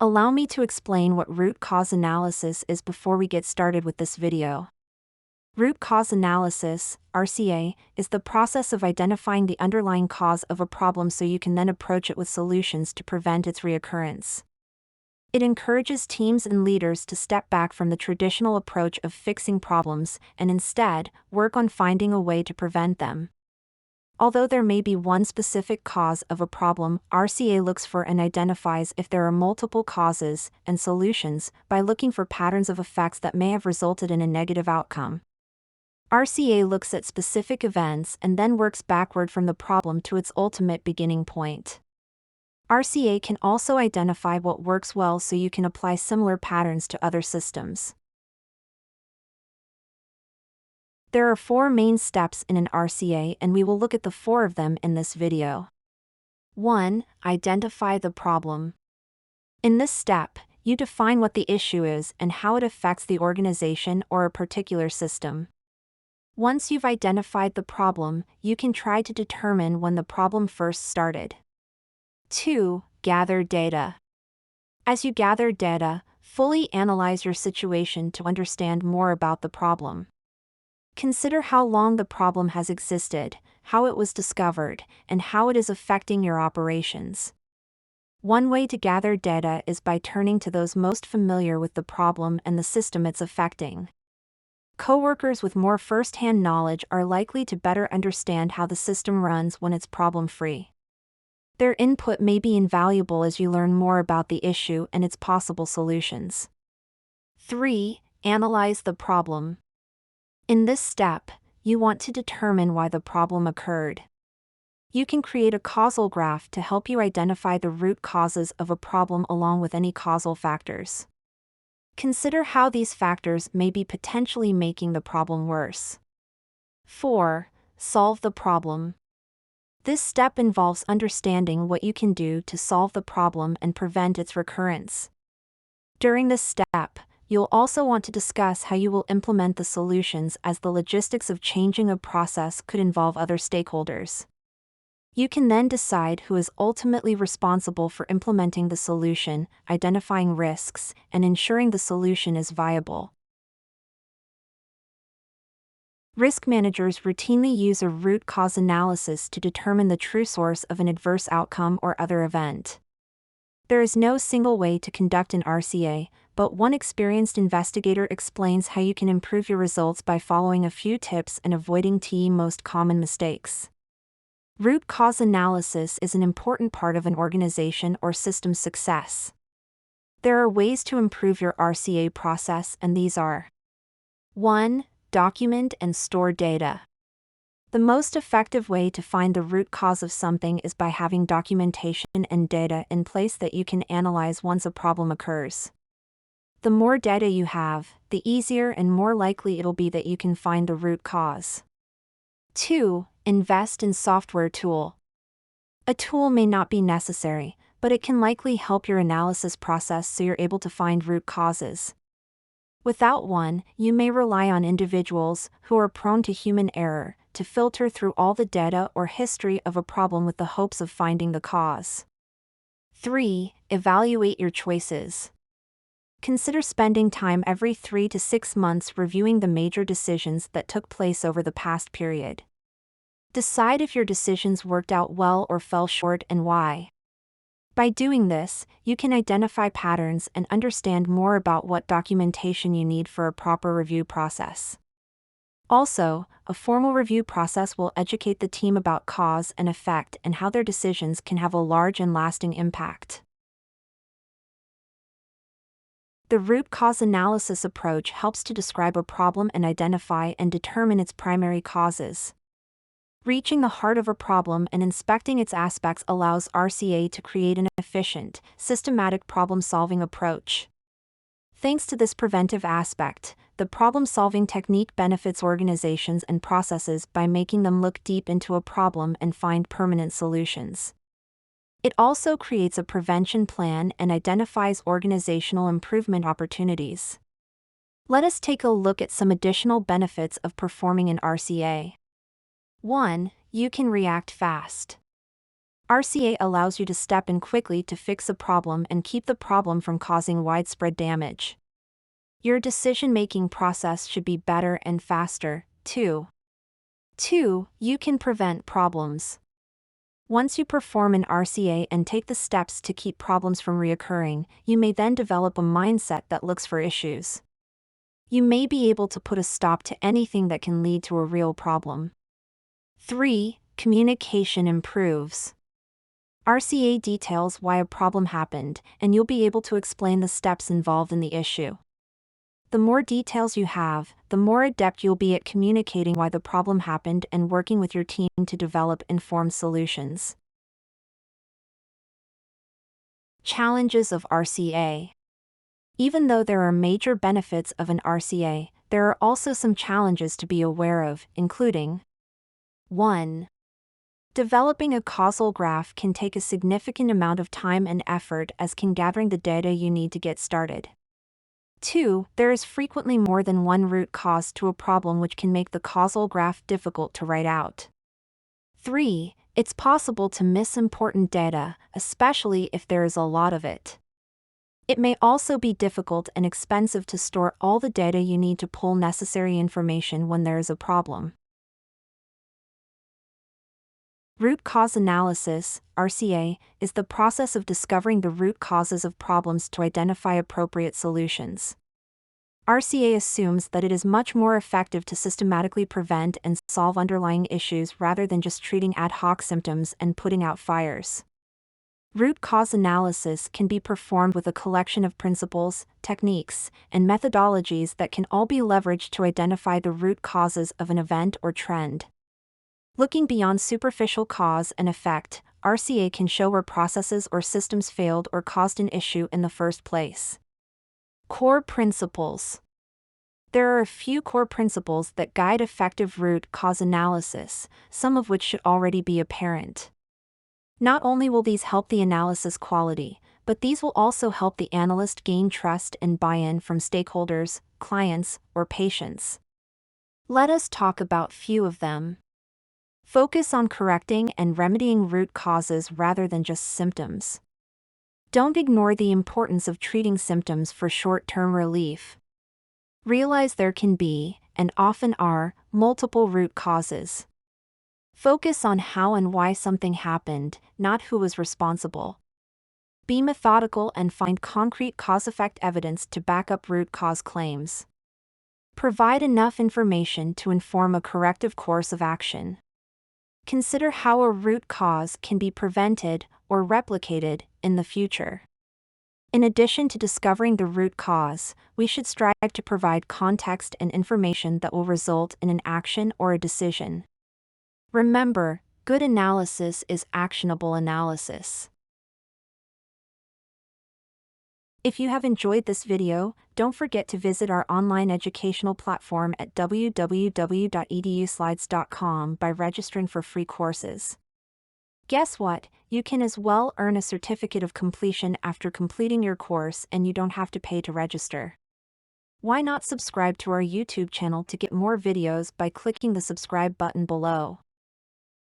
Allow me to explain what root cause analysis is before we get started with this video. Root cause analysis, RCA, is the process of identifying the underlying cause of a problem so you can then approach it with solutions to prevent its reoccurrence. It encourages teams and leaders to step back from the traditional approach of fixing problems and instead work on finding a way to prevent them. Although there may be one specific cause of a problem, RCA looks for and identifies if there are multiple causes and solutions by looking for patterns of effects that may have resulted in a negative outcome. RCA looks at specific events and then works backward from the problem to its ultimate beginning point. RCA can also identify what works well so you can apply similar patterns to other systems. There are 4 main steps in an RCA, and we will look at the 4 of them in this video. 1. Identify the problem. In this step, you define what the issue is and how it affects the organization or a particular system. Once you've identified the problem, you can try to determine when the problem first started. 2. Gather data. As you gather data, fully analyze your situation to understand more about the problem. Consider how long the problem has existed, how it was discovered, and how it is affecting your operations. One way to gather data is by turning to those most familiar with the problem and the system it's affecting. Coworkers with more first-hand knowledge are likely to better understand how the system runs when it's problem-free. Their input may be invaluable as you learn more about the issue and its possible solutions. 3. Analyze the problem. In this step, you want to determine why the problem occurred. You can create a causal graph to help you identify the root causes of a problem along with any causal factors. Consider how these factors may be potentially making the problem worse. 4. Solve the problem. This step involves understanding what you can do to solve the problem and prevent its recurrence. During this step, you'll also want to discuss how you will implement the solutions, as the logistics of changing a process could involve other stakeholders. You can then decide who is ultimately responsible for implementing the solution, identifying risks, and ensuring the solution is viable. Risk managers routinely use a root cause analysis to determine the true source of an adverse outcome or other event. There is no single way to conduct an RCA, but one experienced investigator explains how you can improve your results by following a few tips and avoiding the most common mistakes. Root cause analysis is an important part of an organization or system's success. There are ways to improve your RCA process, and these are: 1. Document and store data. The most effective way to find the root cause of something is by having documentation and data in place that you can analyze once a problem occurs. The more data you have, the easier and more likely it'll be that you can find the root cause. 2. Invest in software tool. A tool may not be necessary, but it can likely help your analysis process so you're able to find root causes. Without one, you may rely on individuals who are prone to human error to filter through all the data or history of a problem with the hopes of finding the cause. 3. Evaluate your choices. Consider spending time every 3 to 6 months reviewing the major decisions that took place over the past period. Decide if your decisions worked out well or fell short and why. By doing this, you can identify patterns and understand more about what documentation you need for a proper review process. Also, a formal review process will educate the team about cause and effect and how their decisions can have a large and lasting impact. The root cause analysis approach helps to describe a problem and identify and determine its primary causes. Reaching the heart of a problem and inspecting its aspects allows RCA to create an efficient, systematic problem-solving approach. Thanks to this preventive aspect, the problem-solving technique benefits organizations and processes by making them look deep into a problem and find permanent solutions. It also creates a prevention plan and identifies organizational improvement opportunities. Let us take a look at some additional benefits of performing an RCA. 1. You can react fast. RCA allows you to step in quickly to fix a problem and keep the problem from causing widespread damage. Your decision-making process should be better and faster, too. 2. You can prevent problems. Once you perform an RCA and take the steps to keep problems from reoccurring, you may then develop a mindset that looks for issues. You may be able to put a stop to anything that can lead to a real problem. 3. Communication improves. RCA details why a problem happened, and you'll be able to explain the steps involved in the issue. The more details you have, the more adept you'll be at communicating why the problem happened and working with your team to develop informed solutions. Challenges of RCA. Even though there are major benefits of an RCA, there are also some challenges to be aware of, including 1. Developing a causal graph can take a significant amount of time and effort, as can gathering the data you need to get started. 2. There is frequently more than one root cause to a problem, which can make the causal graph difficult to write out. 3. It's possible to miss important data, especially if there is a lot of it. It may also be difficult and expensive to store all the data you need to pull necessary information when there is a problem. Root cause analysis, RCA, is the process of discovering the root causes of problems to identify appropriate solutions. RCA assumes that it is much more effective to systematically prevent and solve underlying issues rather than just treating ad hoc symptoms and putting out fires. Root cause analysis can be performed with a collection of principles, techniques, and methodologies that can all be leveraged to identify the root causes of an event or trend. Looking beyond superficial cause and effect, RCA can show where processes or systems failed or caused an issue in the first place. Core principles. There are a few core principles that guide effective root cause analysis, some of which should already be apparent. Not only will these help the analysis quality, but these will also help the analyst gain trust and buy-in from stakeholders, clients, or patients. Let us talk about few of them. Focus on correcting and remedying root causes rather than just symptoms. Don't ignore the importance of treating symptoms for short-term relief. Realize there can be, and often are, multiple root causes. Focus on how and why something happened, not who was responsible. Be methodical and find concrete cause-effect evidence to back up root cause claims. Provide enough information to inform a corrective course of action. Consider how a root cause can be prevented or replicated in the future. In addition to discovering the root cause, we should strive to provide context and information that will result in an action or a decision. Remember, good analysis is actionable analysis. If you have enjoyed this video, don't forget to visit our online educational platform at www.eduslides.com by registering for free courses. Guess what? You can as well earn a certificate of completion after completing your course, and you don't have to pay to register. Why not subscribe to our YouTube channel to get more videos by clicking the subscribe button below?